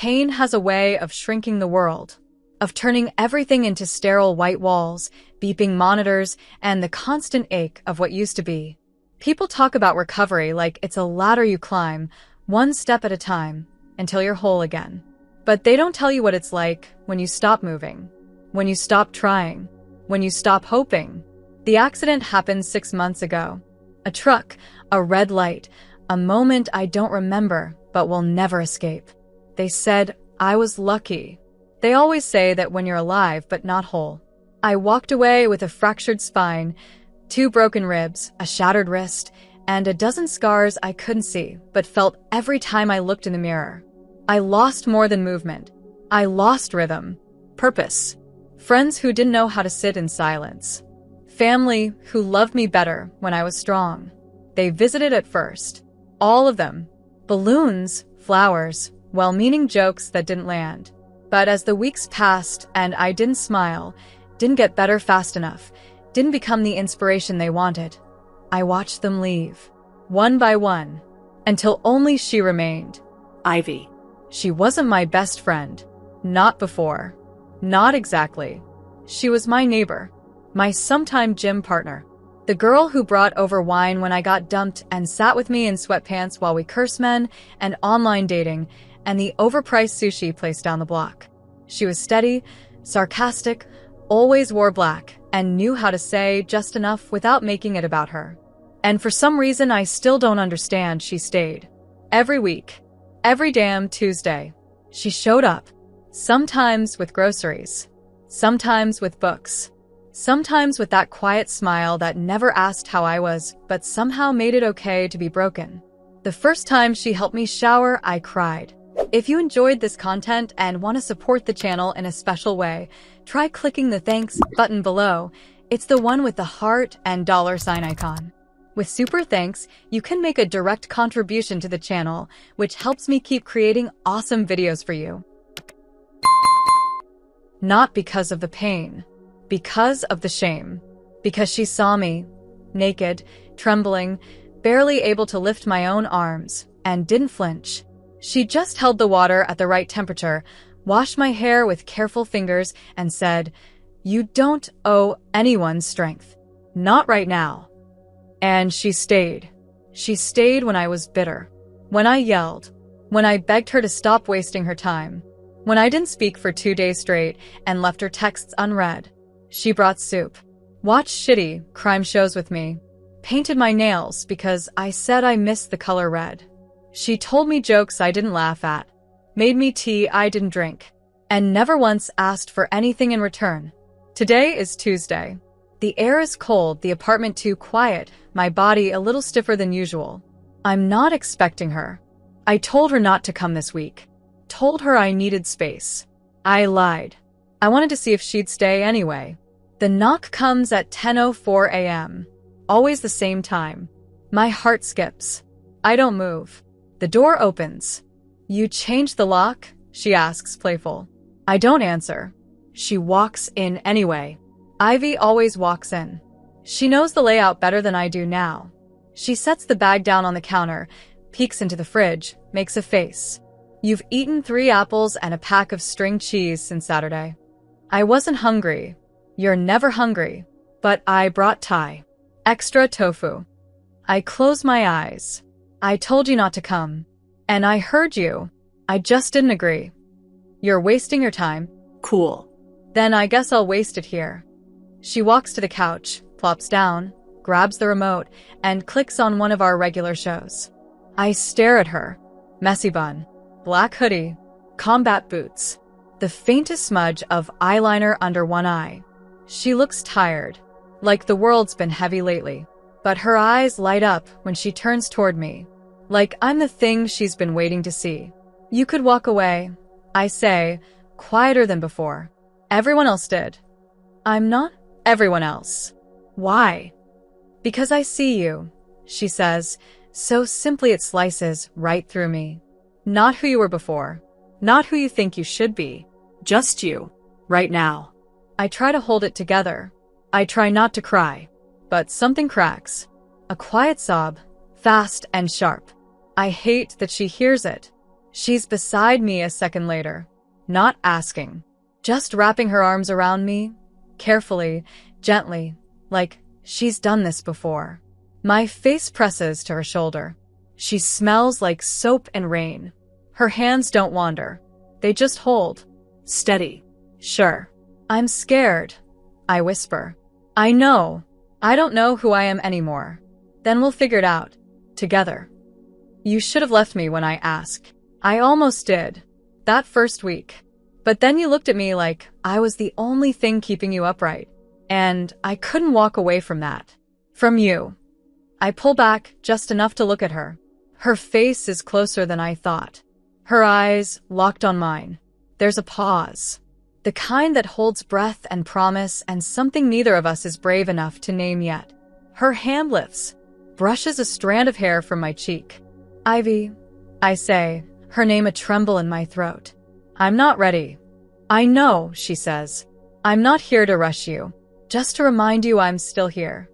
Pain has a way of shrinking the world, of turning everything into sterile white walls, beeping monitors, and the constant ache of what used to be. People talk about recovery like it's a ladder you climb, one step at a time, until you're whole again. But they don't tell you what it's like when you stop moving, when you stop trying, when you stop hoping. The accident happened 6 months ago. A truck, a red light, a moment I don't remember but will never escape. They said I was lucky. They always say that when you're alive but not whole. I walked away with a fractured spine, 2 broken ribs, a shattered wrist, and a dozen scars I couldn't see but felt every time I looked in the mirror. I lost more than movement. I lost rhythm, purpose. Friends who didn't know how to sit in silence. Family who loved me better when I was strong. They visited at first. All of them. Balloons, flowers, well-meaning jokes that didn't land. But as the weeks passed and I didn't smile, didn't get better fast enough, didn't become the inspiration they wanted, I watched them leave, one by one, until only she remained. Ivy. She wasn't my best friend. Not before. Not exactly. She was my neighbor, my sometime gym partner. The girl who brought over wine when I got dumped and sat with me in sweatpants while we cursed men and online dating and the overpriced sushi place down the block. She was steady, sarcastic, always wore black, and knew how to say just enough without making it about her. And for some reason I still don't understand, she stayed. Every week, every damn Tuesday, she showed up. Sometimes with groceries, sometimes with books, sometimes with that quiet smile that never asked how I was, but somehow made it okay to be broken. The first time she helped me shower, I cried. If you enjoyed this content and want to support the channel in a special way, try clicking the thanks button below. It's the one with the heart and $ icon. With super thanks, you can make a direct contribution to the channel, which helps me keep creating awesome videos for you. Not because of the pain, because of the shame. Because she saw me, naked, trembling, barely able to lift my own arms, and didn't flinch. She just held the water at the right temperature, washed my hair with careful fingers, and said, "You don't owe anyone strength. Not right now." And she stayed. She stayed when I was bitter. When I yelled. When I begged her to stop wasting her time. When I didn't speak for 2 days straight and left her texts unread. She brought soup. Watched shitty crime shows with me. Painted my nails because I said I missed the color red. She told me jokes I didn't laugh at. Made me tea I didn't drink. And never once asked for anything in return. Today is Tuesday. The air is cold, the apartment too quiet, my body a little stiffer than usual. I'm not expecting her. I told her not to come this week. Told her I needed space. I lied. I wanted to see if she'd stay anyway. The knock comes at 10:04 a.m. Always the same time. My heart skips. I don't move. The door opens. "You changed the lock?" she asks, playful. I don't answer. She walks in anyway. Ivy always walks in. She knows the layout better than I do now. She sets the bag down on the counter, peeks into the fridge, makes a face. "You've eaten 3 apples and a pack of string cheese since Saturday." I wasn't hungry. You're never hungry. But I brought Thai. Extra tofu. I closed my eyes. I told you not to come. And I heard you. I just didn't agree. You're wasting your time. Cool. Then I guess I'll waste it here. She walks to the couch, plops down, grabs the remote, and clicks on one of our regular shows. I stare at her. Messy bun. Black hoodie. Combat boots. The faintest smudge of eyeliner under one eye. She looks tired. Like the world's been heavy lately. But her eyes light up when she turns toward me. Like I'm the thing she's been waiting to see. "You could walk away," I say, quieter than before. Everyone else did. I'm not everyone else. Why? "Because I see you," she says, so simply it slices right through me. Not who you were before. Not who you think you should be. Just you. Right now. I try to hold it together. I try not to cry. But something cracks. A quiet sob, fast and sharp. I hate that she hears it. She's beside me a second later, not asking, just wrapping her arms around me, carefully, gently, like she's done this before. My face presses to her shoulder. She smells like soap and rain. Her hands don't wander. They just hold. Steady. Sure. I'm scared, I whisper. I know. I don't know who I am anymore. Then we'll figure it out. Together. You should have left me when I asked. I almost did. That first week. But then you looked at me like I was the only thing keeping you upright. And I couldn't walk away from that. From you. I pull back just enough to look at her. Her face is closer than I thought. Her eyes locked on mine. There's a pause. The kind that holds breath and promise and something neither of us is brave enough to name yet. Her hand lifts, brushes a strand of hair from my cheek. Ivy, I say, her name a tremble in my throat. I'm not ready. I know, she says. I'm not here to rush you. Just to remind you I'm still here.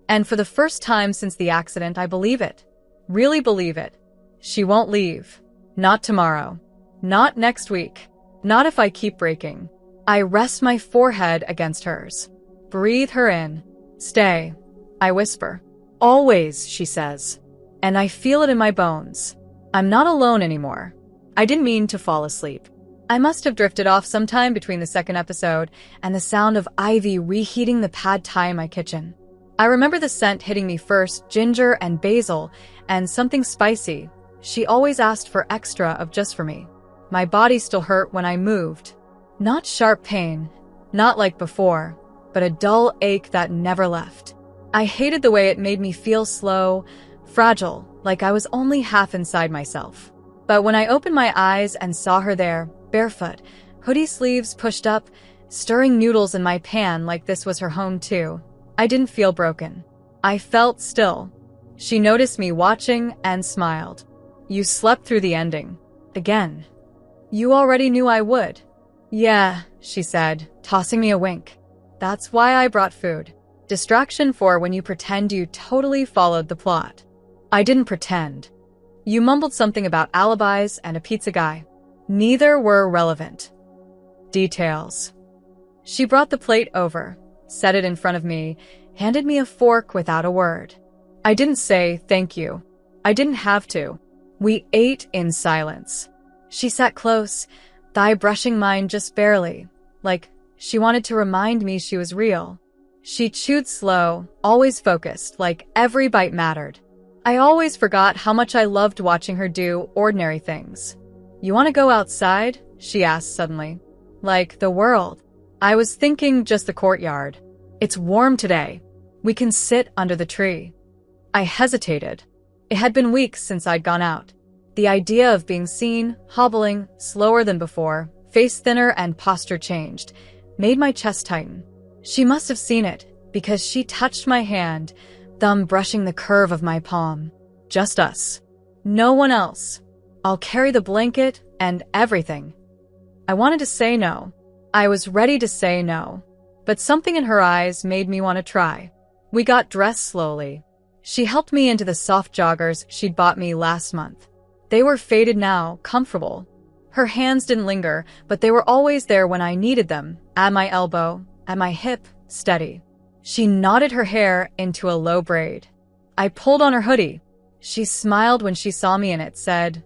And for the first time since the accident, I believe it. Really believe it. She won't leave. Not tomorrow. Not next week. Not if I keep breaking. I rest my forehead against hers. Breathe her in. Stay, I whisper. Always, she says. And I feel it in my bones. I'm not alone anymore. I didn't mean to fall asleep. I must have drifted off sometime between the second episode and the sound of Ivy reheating the pad thai in my kitchen. I remember the scent hitting me first, ginger and basil, and something spicy. She always asked for extra of just for me. My body still hurt when I moved. Not sharp pain, not like before, but a dull ache that never left. I hated the way it made me feel slow, fragile, like I was only half inside myself. But when I opened my eyes and saw her there, barefoot, hoodie sleeves pushed up, stirring noodles in my pan like this was her home too, I didn't feel broken. I felt still. She noticed me watching and smiled. You slept through the ending. Again. You already knew I would. Yeah, she said, tossing me a wink. That's why I brought food. Distraction for when you pretend you totally followed the plot. I didn't pretend. You mumbled something about alibis and a pizza guy. Neither were relevant. Details. She brought the plate over, set it in front of me, handed me a fork without a word. I didn't say thank you. I didn't have to. We ate in silence. She sat close, thigh brushing mine just barely, like she wanted to remind me she was real. She chewed slow, always focused, like every bite mattered. I always forgot how much I loved watching her do ordinary things. You want to go outside? She asked suddenly. Like the world. I was thinking just the courtyard. It's warm today. We can sit under the tree. I hesitated. It had been weeks since I'd gone out. The idea of being seen, hobbling, slower than before, face thinner and posture changed, made my chest tighten. She must have seen it, because she touched my hand, thumb brushing the curve of my palm. Just us. No one else. I'll carry the blanket and everything. I wanted to say no. I was ready to say no. But something in her eyes made me want to try. We got dressed slowly. She helped me into the soft joggers she'd bought me last month. They were faded now, comfortable. Her hands didn't linger, but they were always there when I needed them, at my elbow, at my hip, steady. She knotted her hair into a low braid. I pulled on her hoodie. She smiled when she saw me in it, said,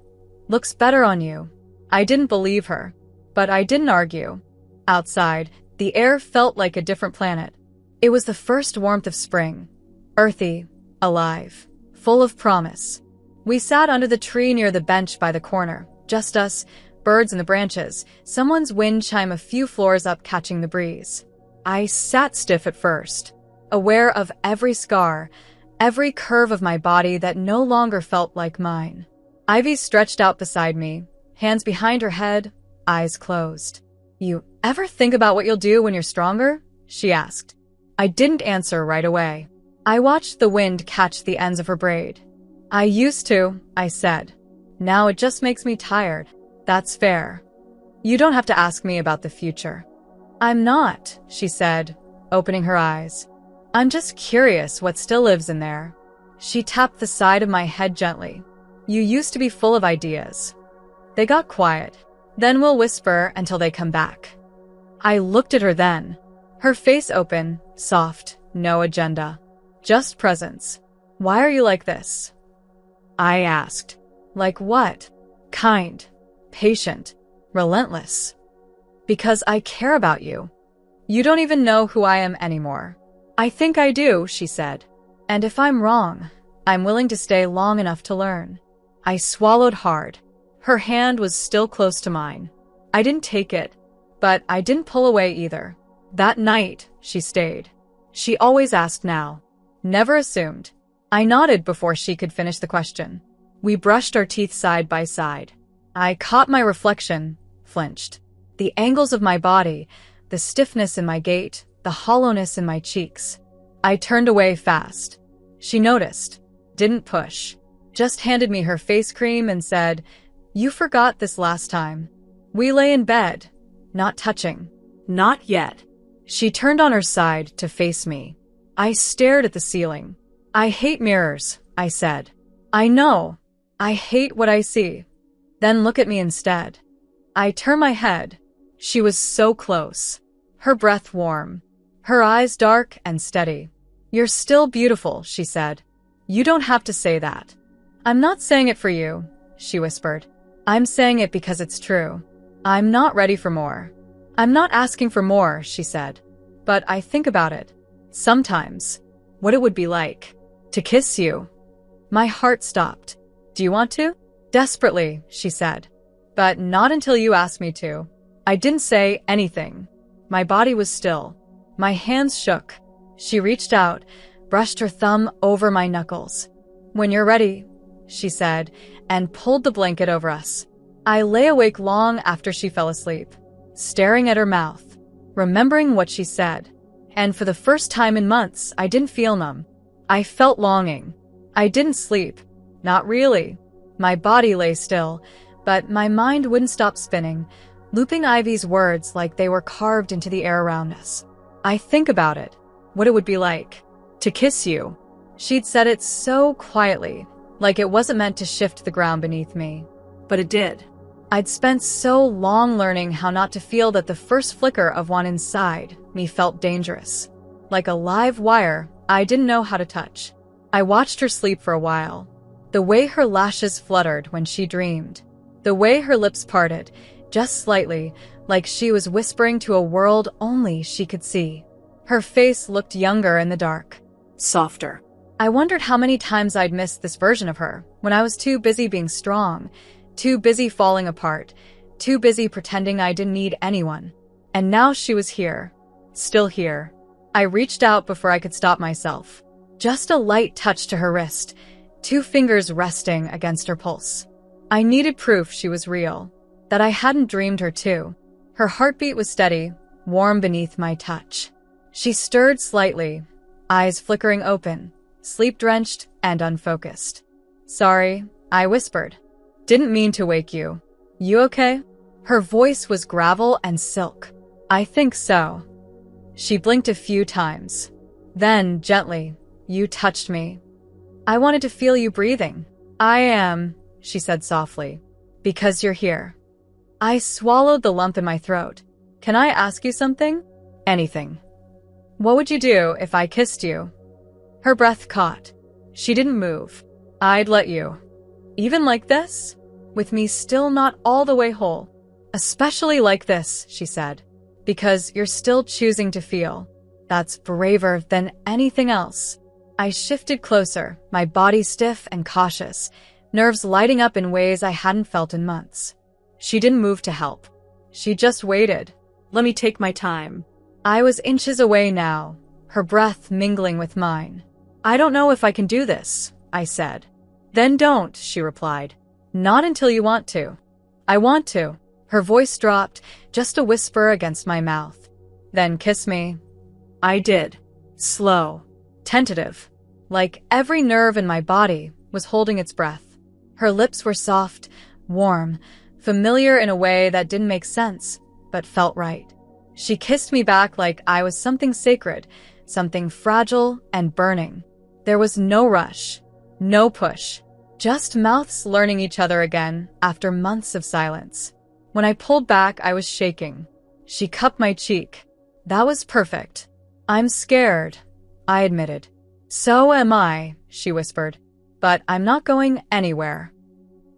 "Looks better on you." I didn't believe her, but I didn't argue. Outside, the air felt like a different planet. It was the first warmth of spring. Earthy, alive, full of promise. We sat under the tree near the bench by the corner, just us, birds in the branches, someone's wind chime a few floors up catching the breeze. I sat stiff at first, aware of every scar, every curve of my body that no longer felt like mine. Ivy stretched out beside me, hands behind her head, eyes closed. "You ever think about what you'll do when you're stronger?" she asked. I didn't answer right away. I watched the wind catch the ends of her braid. "I used to," I said. "Now it just makes me tired." "That's fair. You don't have to ask me about the future." "I'm not," she said, opening her eyes. "I'm just curious what still lives in there." She tapped the side of my head gently. "You used to be full of ideas." They got quiet. Then we'll whisper until they come back. I looked at her then. Her face open, soft, no agenda. Just presence. Why are you like this? I asked. Like what? Kind, patient, relentless. Because I care about you. You don't even know who I am anymore. I think I do, she said. And if I'm wrong, I'm willing to stay long enough to learn. I swallowed hard. Her hand was still close to mine. I didn't take it, but I didn't pull away either. That night, she stayed. She always asked now. Never assumed. I nodded before she could finish the question. We brushed our teeth side by side. I caught my reflection, flinched. The angles of my body, the stiffness in my gait, the hollowness in my cheeks. I turned away fast. She noticed, didn't push, just handed me her face cream and said, "You forgot this last time." We lay in bed, not touching. Not yet. She turned on her side to face me. I stared at the ceiling. I hate mirrors, I said. I know. I hate what I see. Then look at me instead. I turned my head. She was so close. Her breath warm. Her eyes dark and steady. "You're still beautiful," she said. "You don't have to say that." "I'm not saying it for you," she whispered. "I'm saying it because it's true. I'm not ready for more." "I'm not asking for more," she said. "But I think about it. Sometimes. What it would be like. To kiss you." My heart stopped. "Do you want to?" "Desperately," she said. "But not until you ask me to." I didn't say anything. My body was still. My hands shook. She reached out, brushed her thumb over my knuckles. "When you're ready," she said, and pulled the blanket over us. I lay awake long after she fell asleep, staring at her mouth, remembering what she said. And for the first time in months, I didn't feel numb. I felt longing. I didn't sleep. Not really. My body lay still, but my mind wouldn't stop spinning, looping Ivy's words like they were carved into the air around us. I think about it, what it would be like. To kiss you. She'd said it so quietly, like it wasn't meant to shift the ground beneath me. But it did. I'd spent so long learning how not to feel that the first flicker of one inside me felt dangerous. Like a live wire I didn't know how to touch. I watched her sleep for a while. The way her lashes fluttered when she dreamed. The way her lips parted, just slightly, like she was whispering to a world only she could see. Her face looked younger in the dark. Softer. I wondered how many times I'd missed this version of her, when I was too busy being strong, too busy falling apart, too busy pretending I didn't need anyone. And now she was here. Still here. I reached out before I could stop myself. Just a light touch to her wrist, 2 fingers resting against her pulse. I needed proof she was real, that I hadn't dreamed her too. Her heartbeat was steady, warm beneath my touch. She stirred slightly, eyes flickering open, sleep-drenched and unfocused. "Sorry," I whispered. "Didn't mean to wake you. You okay?" Her voice was gravel and silk. "I think so." She blinked a few times. Then, gently, "You touched me. I wanted to feel you breathing." "I am," she said softly, "because you're here." I swallowed the lump in my throat. "Can I ask you something?" "Anything." "What would you do if I kissed you?" Her breath caught. She didn't move. "I'd let you." "Even like this?" With me still not all the way whole. "Especially like this," she said. "Because you're still choosing to feel. That's braver than anything else." I shifted closer, my body stiff and cautious, nerves lighting up in ways I hadn't felt in months. She didn't move to help. She just waited. Let me take my time. I was inches away now, her breath mingling with mine. "I don't know if I can do this," I said. "Then don't," she replied. "Not until you want to." "I want to." Her voice dropped, just a whisper against my mouth. "Then kiss me." I did. Slow. Tentative. Like every nerve in my body was holding its breath. Her lips were soft, warm, familiar in a way that didn't make sense, but felt right. She kissed me back like I was something sacred, something fragile and burning. There was no rush, no push, Just mouths learning each other again after months of silence. When I pulled back, I was shaking. She cupped my cheek. That was perfect. I'm scared, I admitted. So am I, she whispered. But I'm not going anywhere.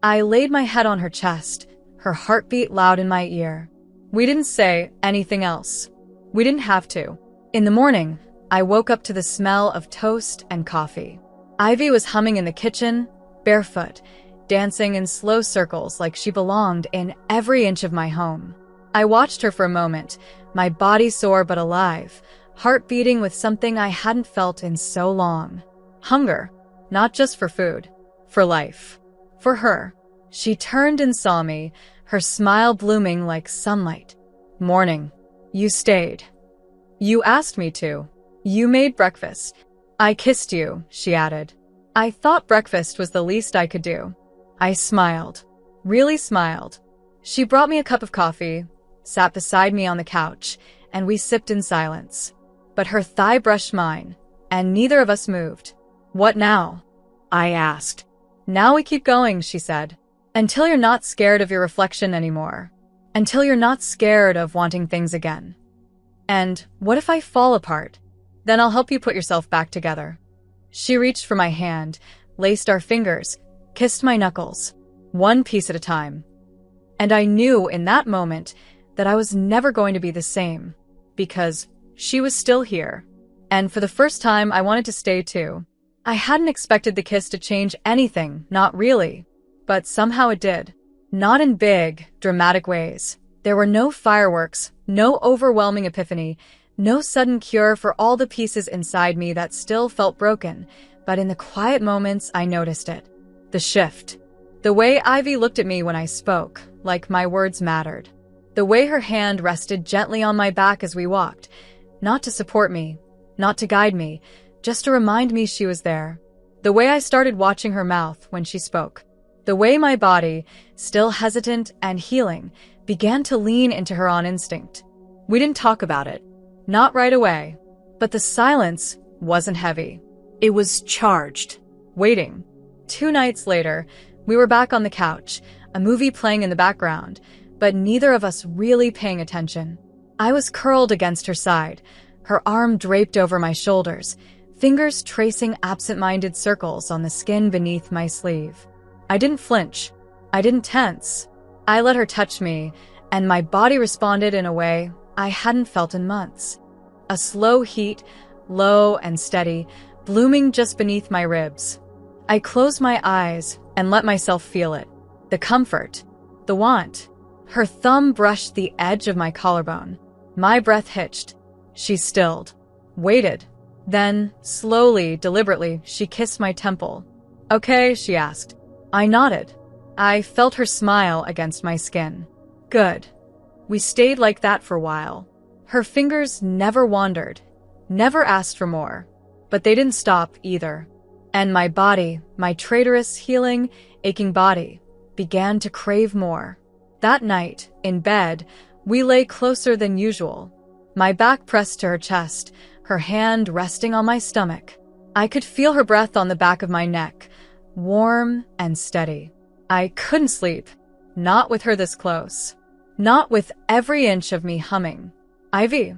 I laid my head on her chest, her heartbeat loud in my ear. We didn't say anything else. We didn't have to. In the morning, I woke up to the smell of toast and coffee. Ivy was humming in the kitchen, barefoot, dancing in slow circles like she belonged in every inch of my home. I watched her for a moment, my body sore but alive, heart beating with something I hadn't felt in so long. Hunger, not just for food, for life. For her. She turned and saw me, her smile blooming like sunlight. Morning. You stayed. You asked me to. You made breakfast. I kissed you, she added. I thought breakfast was the least I could do. I smiled. Really smiled. She brought me a cup of coffee, sat beside me on the couch, and we sipped in silence. But her thigh brushed mine, and neither of us moved. What now? I asked. Now we keep going, she said. Until you're not scared of your reflection anymore. Until you're not scared of wanting things again. And what if I fall apart? Then I'll help you put yourself back together. She reached for my hand, laced our fingers, kissed my knuckles, one piece at a time. And I knew in that moment that I was never going to be the same, because she was still here. And for the first time, I wanted to stay too. I hadn't expected the kiss to change anything, not really. But somehow it did. Not in big, dramatic ways. There were no fireworks, no overwhelming epiphany, no sudden cure for all the pieces inside me that still felt broken, but in the quiet moments I noticed it. The shift. The way Ivy looked at me when I spoke, like my words mattered. The way her hand rested gently on my back as we walked, not to support me, not to guide me, just to remind me she was there. The way I started watching her mouth when she spoke. The way my body, still hesitant and healing, began to lean into her on instinct. We didn't talk about it. Not right away. But the silence wasn't heavy. It was charged. Waiting. 2 nights later, we were back on the couch, a movie playing in the background, but neither of us really paying attention. I was curled against her side, her arm draped over my shoulders, fingers tracing absent-minded circles on the skin beneath my sleeve. I didn't flinch. I didn't tense. I let her touch me, and my body responded in a way I hadn't felt in months. A slow heat, low and steady, blooming just beneath my ribs. I closed my eyes and let myself feel it. The comfort. The want. Her thumb brushed the edge of my collarbone. My breath hitched. She stilled. Waited. Then, slowly, deliberately, she kissed my temple. Okay, she asked. I nodded. I felt her smile against my skin. Good. We stayed like that for a while. Her fingers never wandered, never asked for more. But they didn't stop either. And my body, my traitorous, healing, aching body, began to crave more. That night, in bed, we lay closer than usual. My back pressed to her chest, her hand resting on my stomach. I could feel her breath on the back of my neck, warm and steady. I couldn't sleep, not with her this close, not with every inch of me humming. Ivy,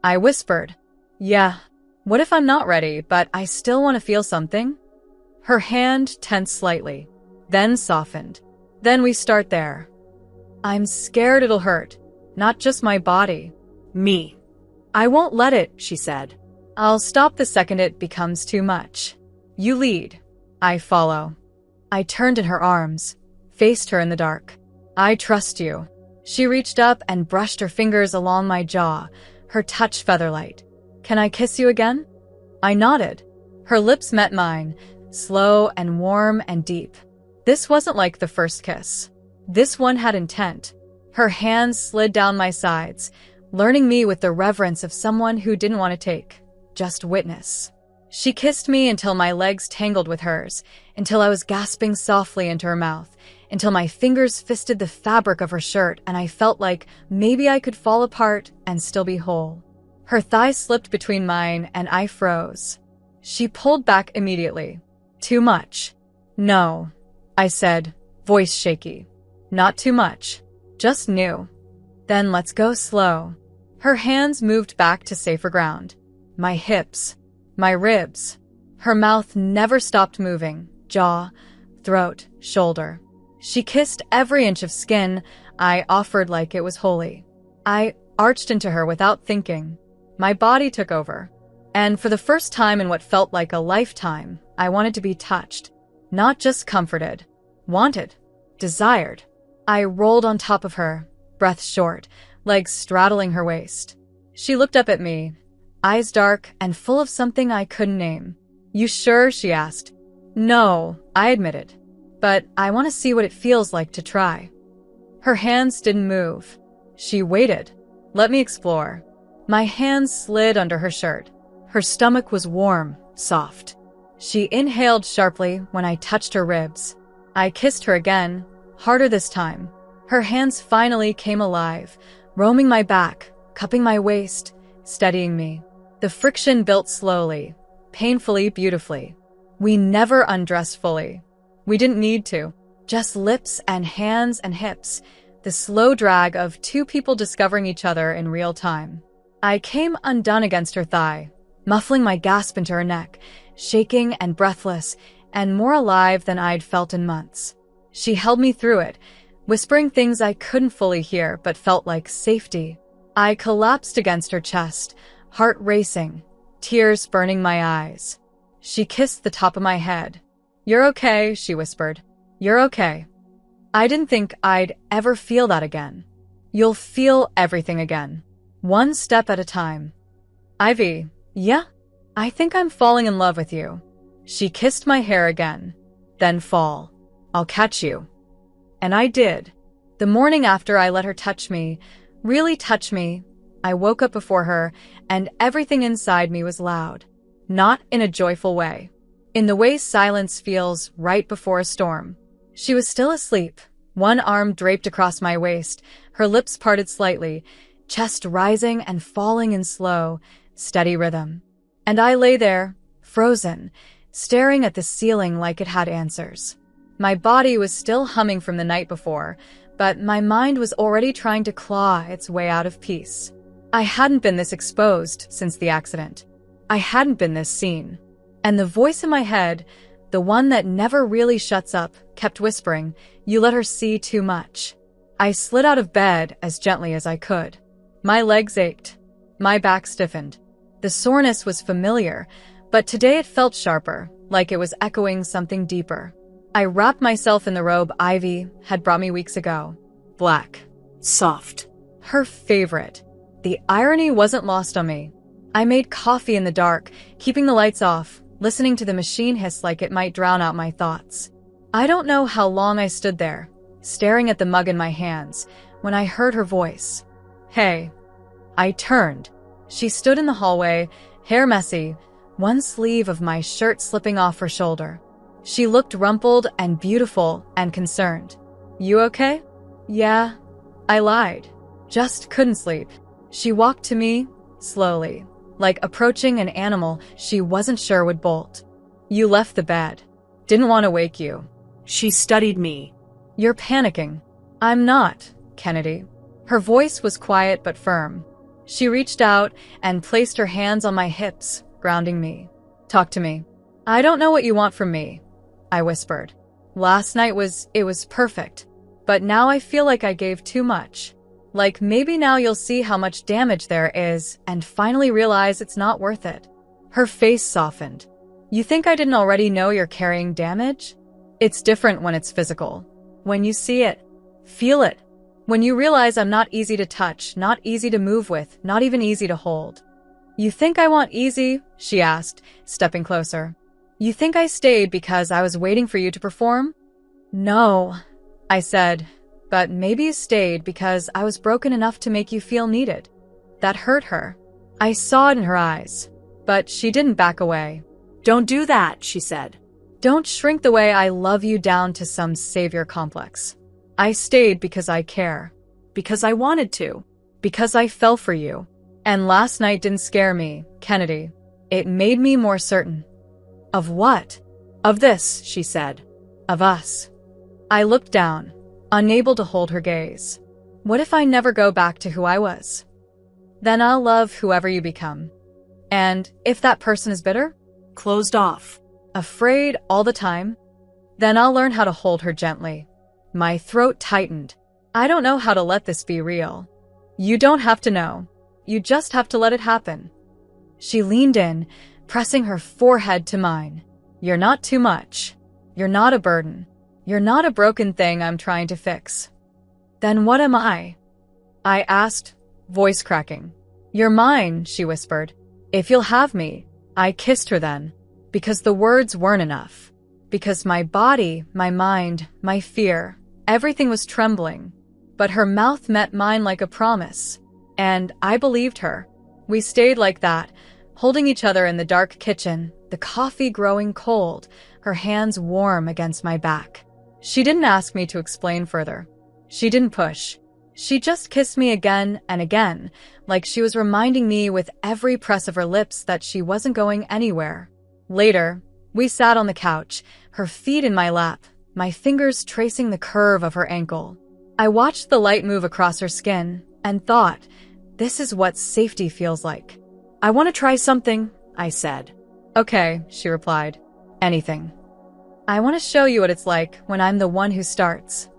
I whispered. Yeah, what if I'm not ready, but I still want to feel something? Her hand tensed slightly, then softened. Then we start there. I'm scared it'll hurt, not just my body. Me. I won't let it, she said. I'll stop the second it becomes too much. You lead. I follow. I turned in her arms, faced her in the dark. I trust you. She reached up and brushed her fingers along my jaw, her touch featherlight. Can I kiss you again? I nodded. Her lips met mine, slow and warm and deep. This wasn't like the first kiss. This one had intent. Her hands slid down my sides, learning me with the reverence of someone who didn't want to take, just witness. She kissed me until my legs tangled with hers, until I was gasping softly into her mouth, until my fingers fisted the fabric of her shirt and I felt like maybe I could fall apart and still be whole. Her thigh slipped between mine and I froze. She pulled back immediately. Too much. No, I said, voice shaky. Not too much. Just new. Then let's go slow. Her hands moved back to safer ground. My hips. My ribs. Her mouth never stopped moving. Jaw, throat, shoulder. She kissed every inch of skin I offered like it was holy. I arched into her without thinking. My body took over. And for the first time in what felt like a lifetime, I wanted to be touched. Not just comforted. Wanted. Desired. I rolled on top of her, breath short, legs straddling her waist. She looked up at me, eyes dark and full of something I couldn't name. You sure? She asked. No, I admitted. But I want to see what it feels like to try. Her hands didn't move. She waited. Let me explore. My hands slid under her shirt. Her stomach was warm, soft. She inhaled sharply when I touched her ribs. I kissed her again, harder this time. Her hands finally came alive, roaming my back, cupping my waist, steadying me. The friction built slowly, painfully, beautifully. We never undressed fully. We didn't need to. Just lips and hands and hips, the slow drag of two people discovering each other in real time. I came undone against her thigh, muffling my gasp into her neck, shaking and breathless, and more alive than I'd felt in months. She held me through it, whispering things I couldn't fully hear but felt like safety. I collapsed against her chest, heart racing, tears burning my eyes. She kissed the top of my head. You're okay, she whispered. You're okay. I didn't think I'd ever feel that again. You'll feel everything again. One step at a time. Ivy, yeah? I think I'm falling in love with you. She kissed my hair again. Then fall. I'll catch you. And I did. The morning after I let her touch me, really touch me, I woke up before her, and everything inside me was loud. Not in a joyful way. In the way silence feels right before a storm. She was still asleep, one arm draped across my waist, her lips parted slightly, chest rising and falling in slow, steady rhythm. And I lay there, frozen, staring at the ceiling like it had answers. My body was still humming from the night before, but my mind was already trying to claw its way out of peace. I hadn't been this exposed since the accident. I hadn't been this seen. And the voice in my head, the one that never really shuts up, kept whispering, "You let her see too much." I slid out of bed as gently as I could. My legs ached. My back stiffened. The soreness was familiar, but today it felt sharper, like it was echoing something deeper. I wrapped myself in the robe Ivy had brought me weeks ago. Black. Soft. Her favorite. The irony wasn't lost on me. I made coffee in the dark, keeping the lights off, listening to the machine hiss like it might drown out my thoughts. I don't know how long I stood there, staring at the mug in my hands, when I heard her voice. Hey. I turned. She stood in the hallway, hair messy, one sleeve of my shirt slipping off her shoulder. She looked rumpled and beautiful and concerned. You okay? Yeah. I lied. Just couldn't sleep. She walked to me, slowly, like approaching an animal she wasn't sure would bolt. You left the bed. Didn't want to wake you. She studied me. You're panicking. I'm not, Kennedy. Her voice was quiet but firm. She reached out and placed her hands on my hips, grounding me. Talk to me. I don't know what you want from me, I whispered. Last night was perfect, but now I feel like I gave too much. Like maybe now you'll see how much damage there is and finally realize it's not worth it. Her face softened. You think I didn't already know you're carrying damage? It's different when it's physical. When you see it, feel it. When you realize I'm not easy to touch, not easy to move with, not even easy to hold. You think I want easy? She asked, stepping closer. You think I stayed because I was waiting for you to perform? No, I said, but maybe you stayed because I was broken enough to make you feel needed. That hurt her. I saw it in her eyes, but she didn't back away. Don't do that, she said. Don't shrink the way I love you down to some savior complex. I stayed because I care. Because I wanted to. Because I fell for you. And last night didn't scare me, Kennedy. It made me more certain. Of what? Of this, she said. Of us. I looked down, unable to hold her gaze. What if I never go back to who I was? Then I'll love whoever you become. And if that person is bitter? Closed off. Afraid all the time? Then I'll learn how to hold her gently. My throat tightened. I don't know how to let this be real. You don't have to know. You just have to let it happen. She leaned in, pressing her forehead to mine. You're not too much. You're not a burden. You're not a broken thing I'm trying to fix. Then what am I? I asked, voice cracking. You're mine, she whispered. If you'll have me. I kissed her then, because the words weren't enough. Because my body, my mind, my fear, everything was trembling. But her mouth met mine like a promise. And I believed her. We stayed like that, holding each other in the dark kitchen, the coffee growing cold, her hands warm against my back. She didn't ask me to explain further. She didn't push. She just kissed me again and again, like she was reminding me with every press of her lips that she wasn't going anywhere. Later, we sat on the couch, her feet in my lap, my fingers tracing the curve of her ankle. I watched the light move across her skin and thought, this is what safety feels like. I want to try something, I said. Okay, she replied. Anything. I want to show you what it's like when I'm the one who starts.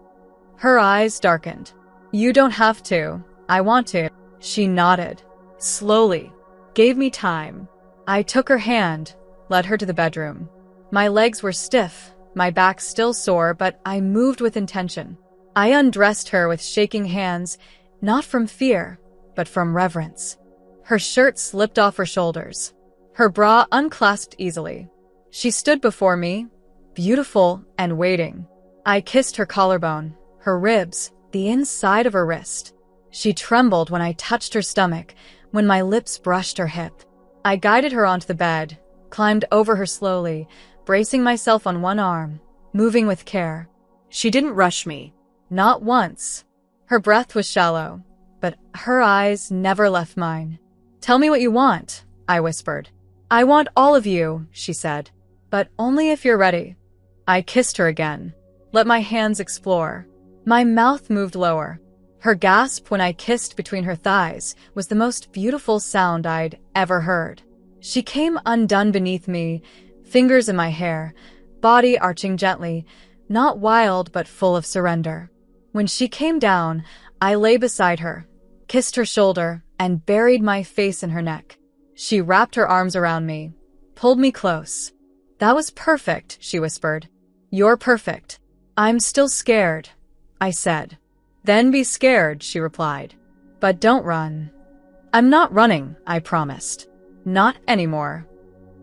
Her eyes darkened. You don't have to. I want to. She nodded. Slowly. Gave me time. I took her hand, led her to the bedroom. My legs were stiff, my back still sore, but I moved with intention. I undressed her with shaking hands, not from fear, but from reverence. Her shirt slipped off her shoulders. Her bra unclasped easily. She stood before me, beautiful and waiting. I kissed her collarbone, her ribs, the inside of her wrist. She trembled when I touched her stomach, when my lips brushed her hip. I guided her onto the bed, climbed over her slowly, bracing myself on one arm, moving with care. She didn't rush me. Not once. Her breath was shallow, but her eyes never left mine. Tell me what you want, I whispered. I want all of you, she said, but only if you're ready. I kissed her again, let my hands explore. My mouth moved lower. Her gasp when I kissed between her thighs was the most beautiful sound I'd ever heard. She came undone beneath me, fingers in my hair, body arching gently, not wild but full of surrender. When she came down, I lay beside her, kissed her shoulder, and buried my face in her neck. She wrapped her arms around me, pulled me close. That was perfect, she whispered. You're perfect. I'm still scared, I said. Then be scared, she replied. But don't run. I'm not running, I promised. Not anymore.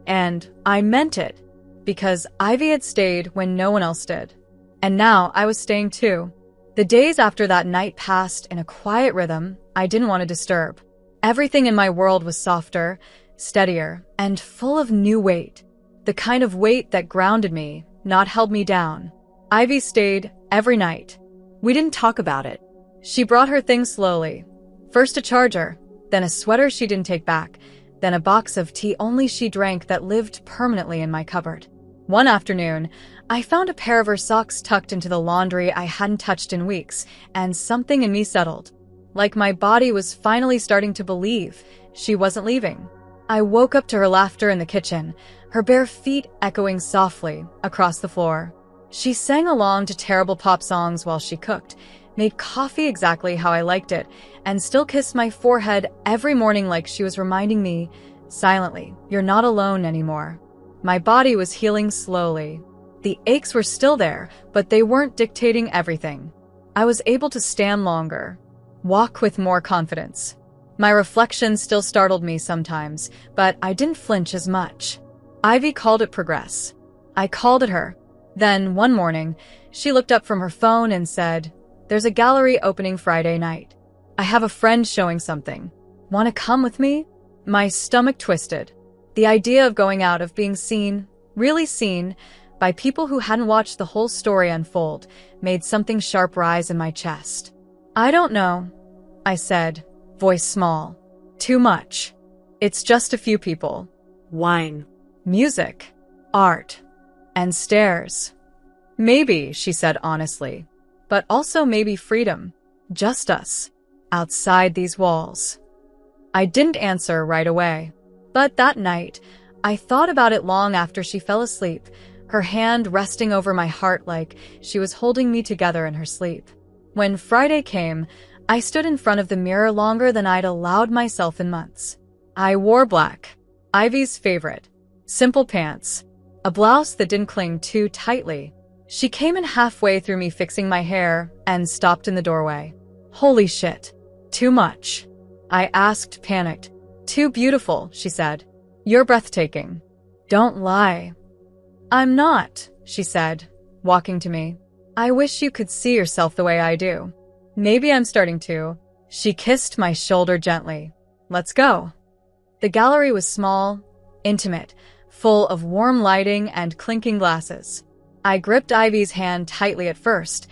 And I meant it, because Ivy had stayed when no one else did. And now I was staying too. The days after that night passed in a quiet rhythm I didn't want to disturb. Everything in my world was softer, steadier, and full of new weight. The kind of weight that grounded me, not held me down. Ivy stayed every night. We didn't talk about it. She brought her things slowly. First a charger, then a sweater she didn't take back, then a box of tea only she drank that lived permanently in my cupboard. One afternoon, I found a pair of her socks tucked into the laundry I hadn't touched in weeks, and something in me settled. Like my body was finally starting to believe she wasn't leaving. I woke up to her laughter in the kitchen, her bare feet echoing softly across the floor. She sang along to terrible pop songs while she cooked, made coffee exactly how I liked it, and still kissed my forehead every morning like she was reminding me, silently, you're not alone anymore. My body was healing slowly. The aches were still there, but they weren't dictating everything. I was able to stand longer, walk with more confidence. My reflection still startled me sometimes, but I didn't flinch as much. Ivy called it progress. I called at her. Then, one morning, she looked up from her phone and said, "There's a gallery opening Friday night. I have a friend showing something. Want to come with me?" My stomach twisted. The idea of going out, of being seen, really seen, by people who hadn't watched the whole story unfold, made something sharp rise in my chest. "I don't know," I said, voice small. "Too much. It's just a few people. Wine. Music. Art. And stairs." Maybe, she said honestly, but also maybe freedom. Just us. Outside these walls. I didn't answer right away. But that night, I thought about it long after she fell asleep, her hand resting over my heart like she was holding me together in her sleep. When Friday came, I stood in front of the mirror longer than I'd allowed myself in months. I wore black, Ivy's favorite, simple pants, a blouse that didn't cling too tightly. She came in halfway through me fixing my hair and stopped in the doorway. Holy shit. Too much. I asked, panicked. Too beautiful, she said. You're breathtaking. Don't lie. I'm not, she said, walking to me. I wish you could see yourself the way I do. Maybe I'm starting to. She kissed my shoulder gently. Let's go. The gallery was small, intimate, full of warm lighting and clinking glasses. I gripped Ivy's hand tightly at first,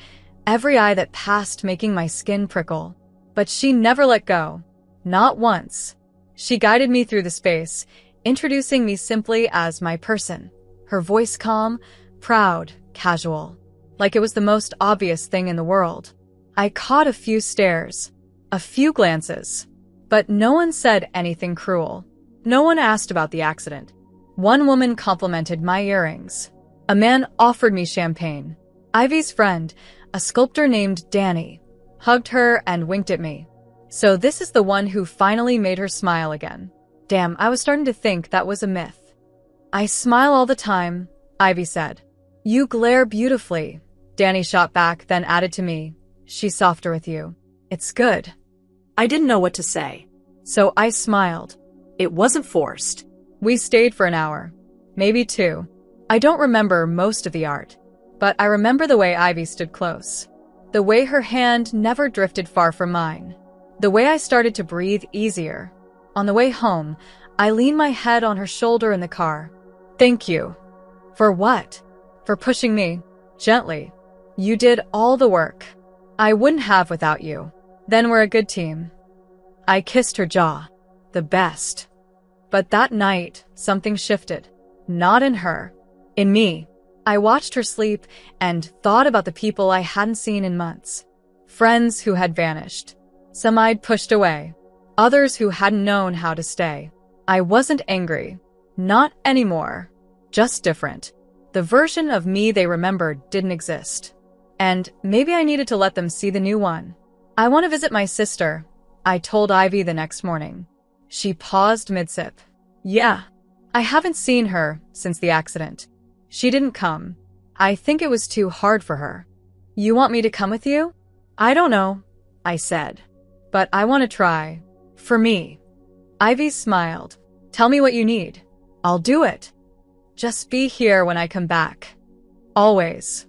every eye that passed making my skin prickle. But she never let go. Not once. She guided me through the space, introducing me simply as my person. Her voice calm, proud, casual. Like it was the most obvious thing in the world. I caught a few stares, a few glances. But no one said anything cruel. No one asked about the accident. One woman complimented my earrings. A man offered me champagne. Ivy's friend, a sculptor named Danny, hugged her and winked at me. So this is the one who finally made her smile again. Damn, I was starting to think that was a myth. I smile all the time, Ivy said. You glare beautifully. Danny shot back, then added to me. She's softer with you. It's good. I didn't know what to say. So I smiled. It wasn't forced. We stayed for an hour. Maybe 2. I don't remember most of the art, but I remember the way Ivy stood close. The way her hand never drifted far from mine. The way I started to breathe easier. On the way home, I leaned my head on her shoulder in the car. Thank you. For what? For pushing me. Gently. You did all the work. I wouldn't have without you. Then we're a good team. I kissed her jaw. The best. But that night, something shifted. Not in her. In me. I watched her sleep and thought about the people I hadn't seen in months. Friends who had vanished. Some I'd pushed away. Others who hadn't known how to stay. I wasn't angry. Not anymore. Just different. The version of me they remembered didn't exist. And maybe I needed to let them see the new one. I want to visit my sister, I told Ivy the next morning. She paused mid-sip. Yeah. I haven't seen her since the accident. She didn't come. I think it was too hard for her. You want me to come with you? I don't know, I said. But I want to try. For me. Ivy smiled. Tell me what you need. I'll do it. Just be here when I come back. Always.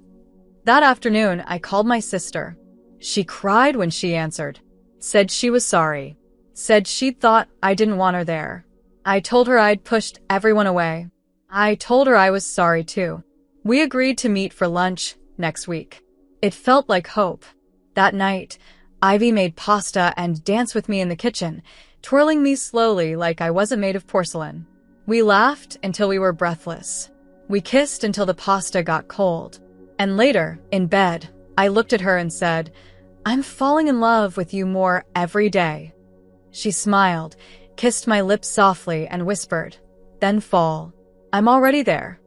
That afternoon, I called my sister. She cried when she answered. Said she was sorry. Said she'd thought I didn't want her there. I told her I'd pushed everyone away. I told her I was sorry too. We agreed to meet for lunch next week. It felt like hope. That night, Ivy made pasta and danced with me in the kitchen, twirling me slowly like I wasn't made of porcelain. We laughed until we were breathless. We kissed until the pasta got cold. And later, in bed, I looked at her and said, I'm falling in love with you more every day. She smiled, kissed my lips softly, and whispered, then fall. I'm already there.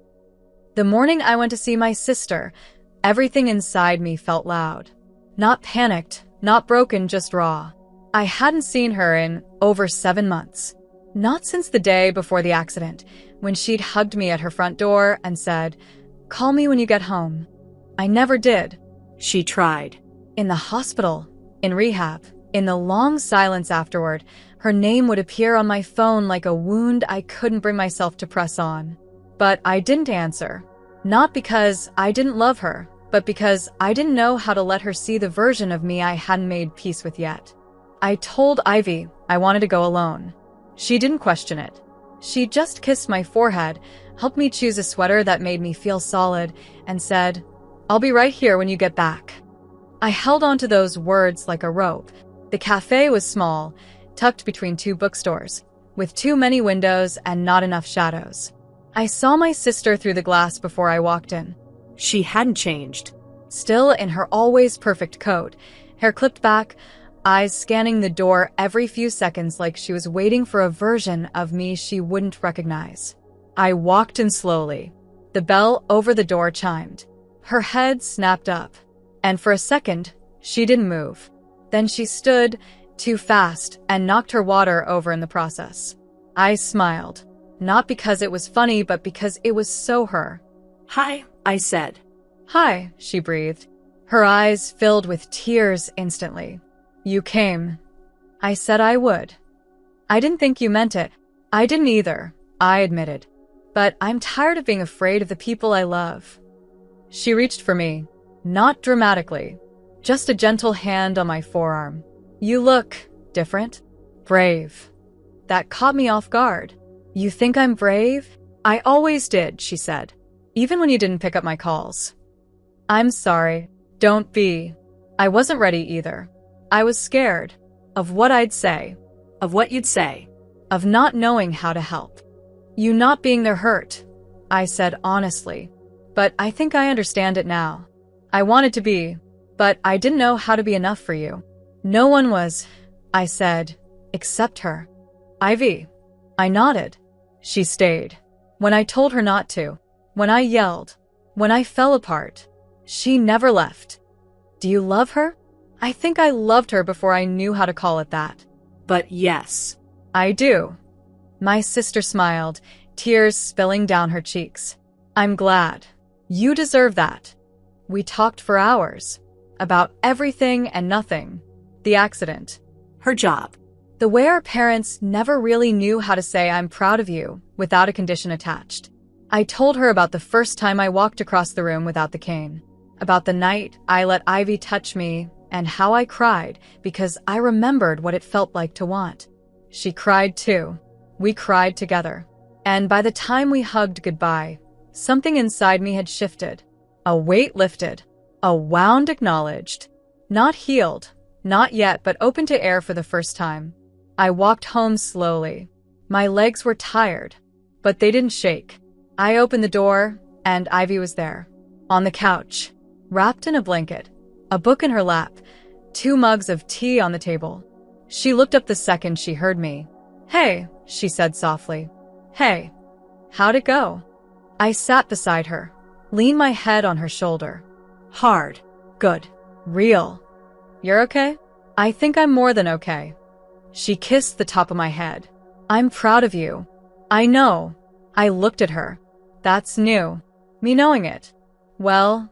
The morning I went to see my sister, everything inside me felt loud. Not panicked, not broken, just raw. I hadn't seen her in over 7 months. Not since the day before the accident, when she'd hugged me at her front door and said, call me when you get home. I never did. She tried. In the hospital, in rehab, in the long silence afterward, her name would appear on my phone like a wound I couldn't bring myself to press on. But I didn't answer. Not because I didn't love her, but because I didn't know how to let her see the version of me I hadn't made peace with yet. I told Ivy I wanted to go alone. She didn't question it. She just kissed my forehead, helped me choose a sweater that made me feel solid, and said, I'll be right here when you get back. I held on to those words like a rope. The cafe was small, tucked between 2 bookstores, with too many windows and not enough shadows. I saw my sister through the glass before I walked in. She hadn't changed. Still in her always perfect coat, hair clipped back, eyes scanning the door every few seconds like she was waiting for a version of me she wouldn't recognize. I walked in slowly. The bell over the door chimed. Her head snapped up, and for a second, she didn't move. Then she stood, too fast, and knocked her water over in the process. I smiled, not because it was funny, but because it was so her. "Hi," I said. "Hi," she breathed. Her eyes filled with tears instantly. "You came." I said I would. "I didn't think you meant it." "I didn't either," I admitted. "But I'm tired of being afraid of the people I love." She reached for me, not dramatically, just a gentle hand on my forearm. "You look different. Brave." That caught me off guard. "You think I'm brave?" "I always did," she said, "even when you didn't pick up my calls." "I'm sorry. Don't be." I wasn't ready either. I was scared of what I'd say, Of what you'd say. of not knowing how to help. "You not being there hurt," I said honestly, "but I think I understand it now. I wanted to be, but I didn't know how to be enough for you." "No one was," I said, "except her." "Ivy." I nodded. She stayed. When I told her not to, when I yelled, when I fell apart, she never left. "Do you love her?" I think I loved her before I knew how to call it that. But yes. "I do." My sister smiled, tears spilling down her cheeks. "I'm glad. You deserve that." We talked for hours. About everything and nothing. The accident. Her job. The way our parents never really knew how to say "I'm proud of you" without a condition attached. I told her about the first time I walked across the room without the cane. About the night I let Ivy touch me and how I cried because I remembered what it felt like to want. She cried too. We cried together. And by the time we hugged goodbye, something inside me had shifted. A weight lifted. A wound acknowledged. Not healed. Not yet, but open to air for the first time. I walked home slowly. My legs were tired, but they didn't shake. I opened the door, and Ivy was there. On the couch. Wrapped in a blanket. A book in her lap. 2 mugs of tea on the table. She looked up the second she heard me. "Hey," she said softly. "Hey. How'd it go?" I sat beside her, leaned my head on her shoulder. "Hard. Good. Real. You're okay?" "I think I'm more than okay." She kissed the top of my head. "I'm proud of you." "I know." I looked at her. "That's new. Me knowing it." "Well,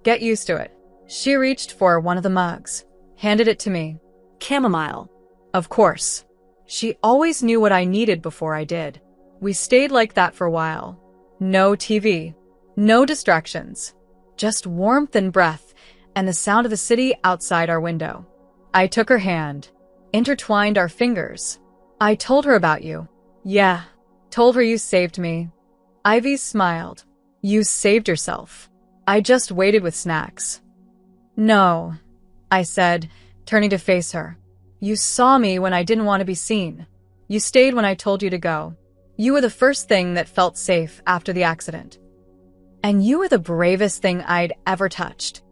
get used to it." She reached for one of the mugs, handed it to me. Chamomile. Of course. She always knew what I needed before I did. We stayed like that for a while. No TV. No distractions. Just warmth and breath, and the sound of the city outside our window. I took her hand, intertwined our fingers. "I told her about you." "Yeah." "Told her you saved me." Ivy smiled. "You saved yourself." "I just waited with snacks." "No," I said, turning to face her. "You saw me when I didn't want to be seen. You stayed when I told you to go. You were the first thing that felt safe after the accident. And you were the bravest thing I'd ever touched."